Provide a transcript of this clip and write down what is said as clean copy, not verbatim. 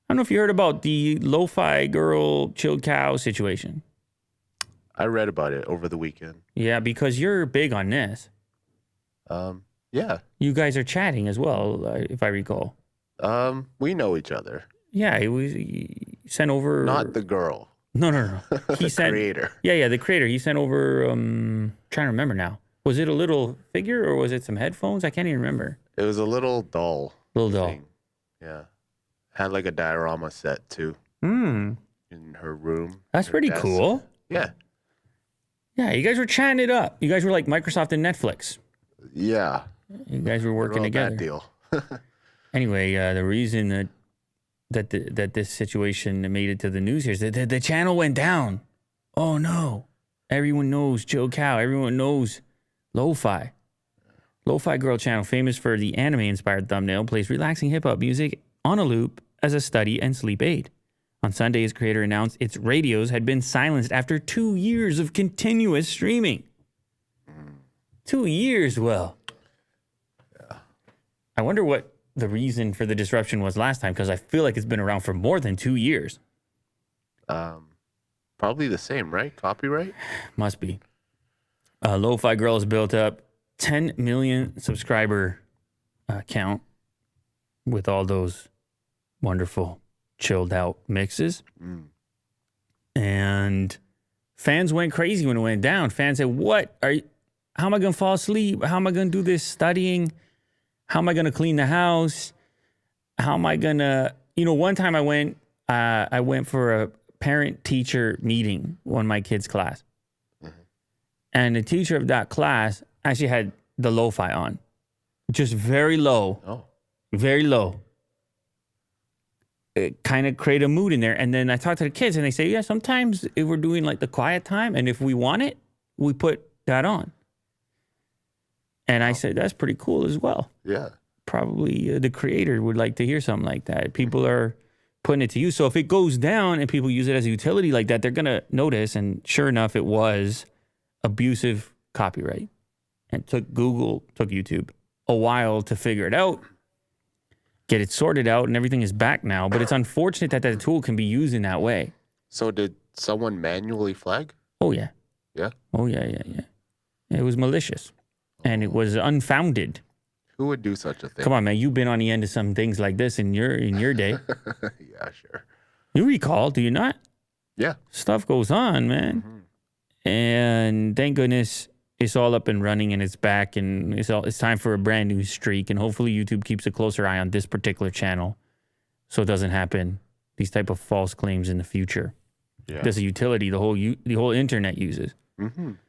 don't know if you heard about the Lo-Fi girl chilled cow situation. I read about it over the weekend. Yeah, because you're big on this. Yeah. You guys are chatting as well, if I recall. We know each other. Yeah, he sent over. Not the girl. No. He sent creator. Yeah, the creator. He sent over. Trying to remember now. Was it a little figure or was it some headphones? I can't even remember. It was a little doll. Little doll. Thing. Yeah. Had like a diorama set too. In her room. That's pretty cool. Yeah. Yeah, you guys were chatting it up. You guys were like Microsoft and Netflix. Yeah. You guys were working together. That deal. Anyway, the reason that this situation made it to the news here is that the channel went down. Oh no! Everyone knows Joe Cow. Everyone knows Lo-Fi. Lo-Fi Girl channel, famous for the anime-inspired thumbnail, plays relaxing hip-hop music on a loop as a study and sleep aid. On Sunday, its creator announced its radios had been silenced after 2 years of continuous streaming. 2 years, well. Yeah. I wonder what the reason for the disruption was last time, because I feel like it's been around for more than 2 years. Probably the same, right? Copyright? Must be. Lo-Fi Girl has built up 10 million subscriber count with all those wonderful chilled out mixes. And fans went crazy when it went down. Fans said, how am I going to fall asleep? How am I going to do this studying? How am I going to clean the house? How am I going to, one time I went for a parent-teacher meeting on my kid's class. And the teacher of that class actually had the Lo-Fi on. Just very low. Oh. Very low. It kind of create a mood in there. And then I talk to the kids and they say, yeah, sometimes if we're doing like the quiet time and if we want it, we put that on. And I said, that's pretty cool as well. Yeah. Probably the creator would like to hear something like that. People are putting it to use. So if it goes down and people use it as a utility like that, they're going to notice. And sure enough, it was abusive copyright. And it took YouTube a while to figure it out, get it sorted out, and everything is back now. But it's unfortunate that that tool can be used in that way. So did someone manually flag? Oh, yeah. Yeah? Oh, yeah. It was malicious. And it was unfounded. Who would do such a thing? Come on, man. You've been on the end of some things like this in your day. Yeah, sure. You recall, do you not? Yeah. Stuff goes on, man. And thank goodness it's all up and running and it's back and it's time for a brand new streak. And hopefully YouTube keeps a closer eye on this particular channel so it doesn't happen, these type of false claims in the future. Yeah. There's a utility the whole internet uses.